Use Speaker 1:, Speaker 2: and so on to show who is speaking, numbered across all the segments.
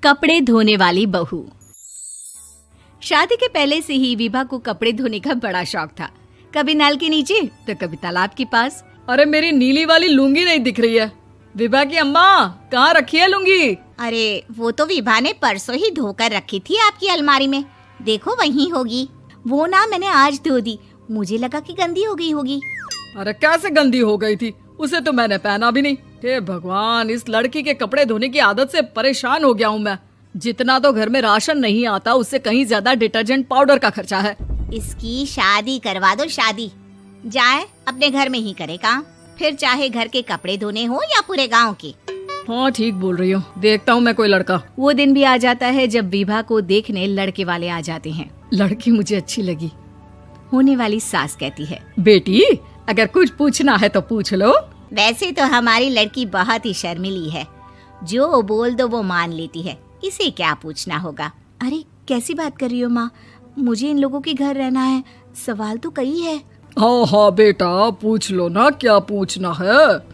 Speaker 1: कपड़े धोने वाली बहू। शादी के पहले से ही विभा को कपड़े धोने का बड़ा शौक था। कभी नल के नीचे तो कभी तालाब के पास।
Speaker 2: अरे मेरी नीली वाली लुंगी नहीं दिख रही है। विभा की अम्मा, कहाँ रखी है लुंगी?
Speaker 3: अरे वो तो विभा ने परसों ही धोकर रखी थी आपकी अलमारी में, देखो वहीं होगी। वो ना मैंने आज धो दी, मुझे लगा कि गंदी हो गई होगी।
Speaker 2: अरे कैसे गंदी हो गई थी? उसे तो मैंने पहना भी नहीं। हे भगवान, इस लड़की के कपड़े धोने की आदत से परेशान हो गया हूँ मैं। जितना तो घर में राशन नहीं आता, उससे कहीं ज्यादा डिटर्जेंट पाउडर का खर्चा है।
Speaker 3: इसकी शादी करवा दो, शादी जाए अपने घर में ही करे काम, फिर चाहे घर के कपड़े धोने हो या पूरे गांव के।
Speaker 2: हाँ ठीक बोल रही हूँ, देखता हूँ मैं कोई लड़का।
Speaker 1: वो दिन भी आ जाता है जब विभा को देखने लड़के वाले आ जाते हैं।
Speaker 2: लड़की मुझे अच्छी लगी।
Speaker 1: होने वाली सास कहती है,
Speaker 2: बेटी अगर कुछ पूछना है तो पूछ लो।
Speaker 3: वैसे तो हमारी लड़की बहुत ही शर्मीली है, जो बोल दो वो मान लेती है, इसे क्या पूछना होगा।
Speaker 1: अरे कैसी बात कर रही हो माँ, मुझे इन लोगों के घर रहना है, सवाल तो कई है।
Speaker 2: हाँ हाँ बेटा, पूछ लो ना, क्या पूछना है।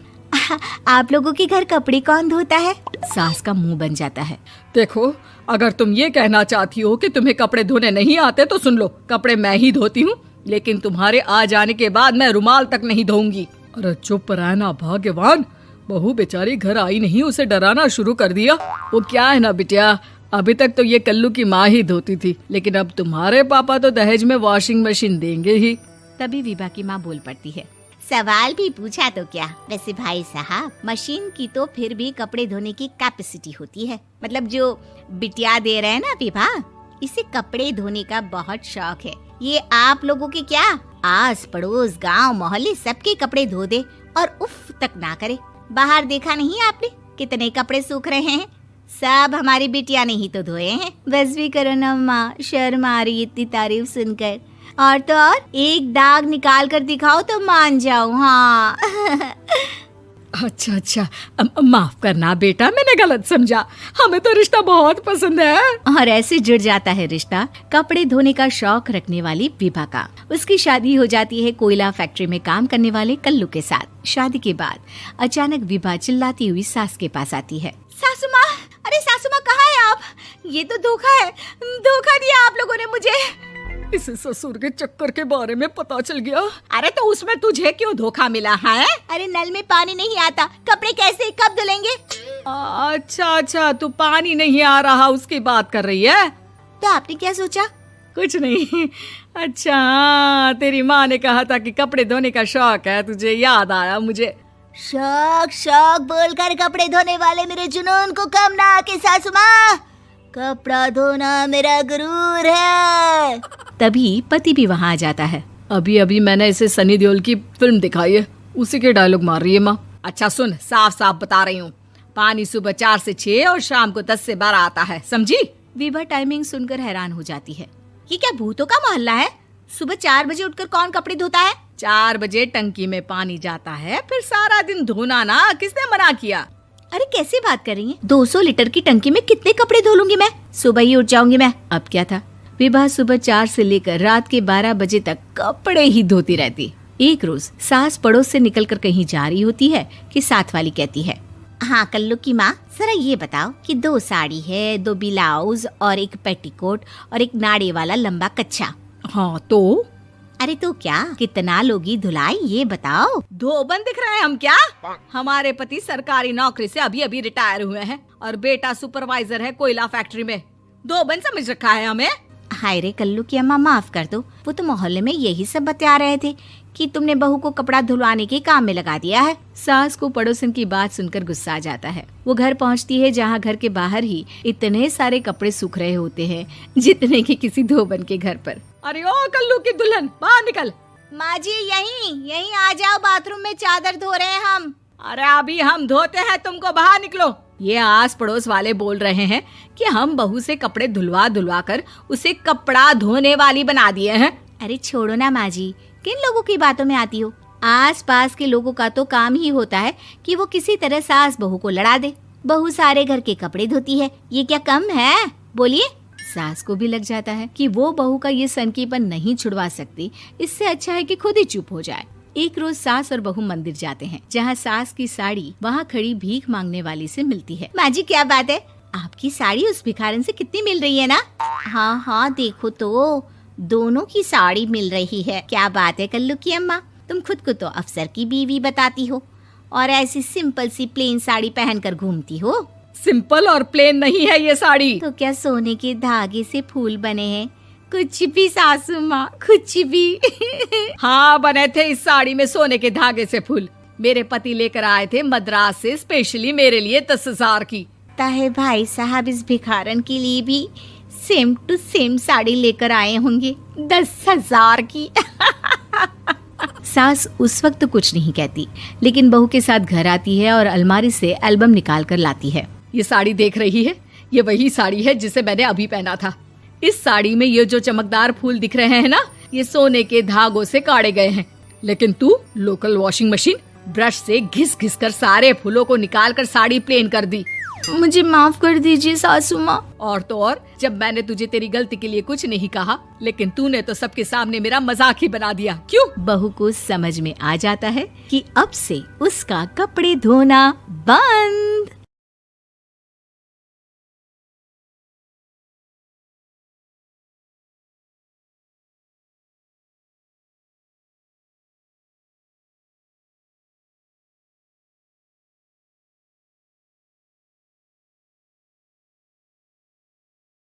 Speaker 1: आप लोगों के घर कपड़े कौन धोता है? सास का मुंह बन जाता है।
Speaker 2: देखो, अगर तुम ये कहना चाहती हो कि तुम्हें कपड़े धोने नहीं आते तो सुन लो, कपड़े मैं ही धोती हूँ, लेकिन तुम्हारे आ जाने के बाद मैं रुमाल तक नहीं धोऊंगी। अरे चुप रहना भाग्यवान, बहू बेचारी घर आई नहीं, उसे डराना शुरू कर दिया। वो क्या है ना बिटिया, अभी तक तो ये कल्लू की माँ ही धोती थी, लेकिन अब तुम्हारे पापा तो दहेज में वॉशिंग मशीन देंगे ही।
Speaker 1: तभी विभा की माँ बोल पड़ती है,
Speaker 3: सवाल भी पूछा तो क्या। वैसे भाई साहब, मशीन की तो फिर भी कपड़े धोने की कैपेसिटी होती है। मतलब जो बिटिया दे रहे हैं ना विभा, इसे कपड़े धोने का बहुत शौक है। ये आप लोगों के क्या, आस पड़ोस गांव मोहल्ले सबके कपड़े धो दे और उफ तक ना करे। बाहर देखा नहीं आपने कितने कपड़े सूख रहे हैं? सब हमारी बिटिया ने ही तो धोए हैं।
Speaker 1: बस भी करो ना माँ, शर्म आ रही इतनी तारीफ सुनकर। और तो और एक दाग निकाल कर दिखाओ तो मान जाऊं। हाँ
Speaker 2: अच्छा, माफ करना बेटा, मैंने गलत समझा। हमें तो रिश्ता बहुत पसंद है।
Speaker 1: और ऐसे जुड़ जाता है रिश्ता कपड़े धोने का शौक रखने वाली विभा का। उसकी शादी हो जाती है कोयला फैक्ट्री में काम करने वाले कल्लू के साथ। शादी के बाद अचानक विभा चिल्लाती हुई सास के पास आती है।
Speaker 3: सासू माँ, अरे सासू माँ कहाँ है आप? ये तो धोखा है, धोखा दिया आप लोगों ने मुझे।
Speaker 2: इसे ससुर के चक्कर के बारे में पता चल गया।
Speaker 3: अरे तो उसमें तुझे क्यों धोखा मिला है? अरे नल में पानी नहीं आता, कपड़े कैसे कब धुलेंगे?
Speaker 2: अच्छा, तू पानी नहीं आ रहा उसकी बात कर रही है।
Speaker 3: तो आपने क्या सोचा?
Speaker 2: कुछ नहीं। अच्छा, तेरी माँ ने कहा था कि कपड़े धोने का शौक है तुझे, याद आया मुझे।
Speaker 3: शौक बोलकर कपड़े धोने वाले मेरे जुनून को कम ना आके सासू माँ, कपड़ा धोना मेरा गुरूर है।
Speaker 1: तभी पति भी वहाँ आ जाता है।
Speaker 2: अभी मैंने इसे सनी देओल की फिल्म दिखाई है, उसी के डायलॉग मार रही है माँ। अच्छा सुन, साफ साफ बता रही हूँ, पानी सुबह 4 से 6 और शाम को 10 से 12 आता है, समझी?
Speaker 1: विभा टाइमिंग सुनकर हैरान हो जाती है।
Speaker 3: ये क्या भूतों का मोहल्ला है? सुबह 4 बजे उठकर कौन कपड़े धोता है?
Speaker 2: 4 बजे टंकी में पानी जाता है, फिर सारा दिन धोना ना, किसने मना किया?
Speaker 1: अरे कैसी बात कर रही हैं? 200 लीटर की टंकी में कितने कपड़े धो लूंगी मैं? सुबह ही उठ जाऊंगी मैं। अब क्या था, विभा सुबह 4 से लेकर रात के 12 बजे तक कपड़े ही धोती रहती। एक रोज सास पड़ोस से निकलकर कहीं जा रही होती है कि साथ वाली कहती है,
Speaker 3: हाँ कल्लू की माँ, जरा ये बताओ कि 2 साड़ी है, 2 ब्लाउज और एक पेटीकोट और एक नाड़े वाला लंबा कच्छा।
Speaker 2: हाँ तो?
Speaker 3: अरे तो क्या, कितना लोगी धुलाई ये बताओ।
Speaker 2: धोबन दिख रहे हैं हम क्या? हमारे पति सरकारी नौकरी से अभी रिटायर हुए हैं और बेटा सुपरवाइजर है कोयला फैक्ट्री में। धोबन समझ रखा है हमें?
Speaker 3: हाय रे कल्लू की अम्मा, माफ कर दो, वो तो मोहल्ले में यही सब बता रहे थे कि तुमने बहू को कपड़ा धुलवाने के काम में लगा दिया है।
Speaker 1: सास को पड़ोसन की बात सुनकर गुस्सा आ जाता है। वो घर पहुंचती है जहां घर के बाहर ही इतने सारे कपड़े सूख रहे होते हैं जितने कि किसी धोबन के घर पर।
Speaker 2: अरे ओ कल्लू की दुल्हन, बाहर निकल।
Speaker 3: माँ जी यहीं आ जाओ, बाथरूम में चादर धो रहे हैं हम।
Speaker 2: अरे अभी हम धोते हैं, तुमको बाहर निकलो। ये आस पड़ोस वाले बोल रहे हैं कि हम बहू से कपड़े धुलवा कर उसे कपड़ा धोने वाली बना दिए हैं।
Speaker 1: अरे छोड़ो ना माँ जी, किन लोगों की बातों में आती हो? आस पास के लोगों का तो काम ही होता है कि वो किसी तरह सास बहू को लड़ा दे। बहू सारे घर के कपड़े धोती है, ये क्या कम है? बोलिए। सास को भी लग जाता है कि वो बहू का ये सनकीपन नहीं छुड़वा सकती, इससे अच्छा है कि खुद ही चुप हो जाए। एक रोज सास और बहू मंदिर जाते हैं, जहाँ सास की साड़ी वहाँ खड़ी भीख मांगने वाली से मिलती है।
Speaker 3: माँ जी क्या बात है, आपकी साड़ी उस भिखारन से कितनी मिल रही है ना? हाँ हाँ देखो तो, दोनों की साड़ी मिल रही है। क्या बात है कल्लू की अम्मा, तुम खुद को तो अफसर की बीवी बताती हो और ऐसी सिंपल सी प्लेन साड़ी पहनकर घूमती हो।
Speaker 2: सिंपल और प्लेन नहीं है ये साड़ी।
Speaker 3: तो क्या सोने के धागे से फूल बने हैं? कुछ भी सासू माँ, कुछ भी।
Speaker 2: हाँ बने थे इस साड़ी में सोने के धागे से फूल। मेरे पति लेकर आए थे मद्रास से स्पेशली मेरे लिए 10,000 की।
Speaker 3: ताहे भाई साहब इस भिखारन के लिए भी सेम टू सेम साड़ी लेकर आए होंगे 10,000 की।
Speaker 1: सास उस वक्त तो कुछ नहीं कहती, लेकिन बहू के साथ घर आती है और अलमारी से एल्बम निकाल कर लाती है।
Speaker 2: ये साड़ी देख रही है, ये वही साड़ी है जिसे मैंने अभी पहना था। इस साड़ी में ये जो चमकदार फूल दिख रहे हैं ना, ये सोने के धागों से काढ़े गए हैं। लेकिन तू लोकल वॉशिंग मशीन ब्रश से घिस घिस कर सारे फूलों को निकाल कर साड़ी प्लेन कर दी।
Speaker 1: मुझे माफ कर दीजिए सासू माँ।
Speaker 2: और तो और, जब मैंने तुझे तेरी गलती के लिए कुछ नहीं कहा, लेकिन तूने तो सबके सामने मेरा मजाक ही बना दिया। क्यों?
Speaker 1: बहू को समझ में आ जाता है कि अब से उसका कपड़े धोना बंद।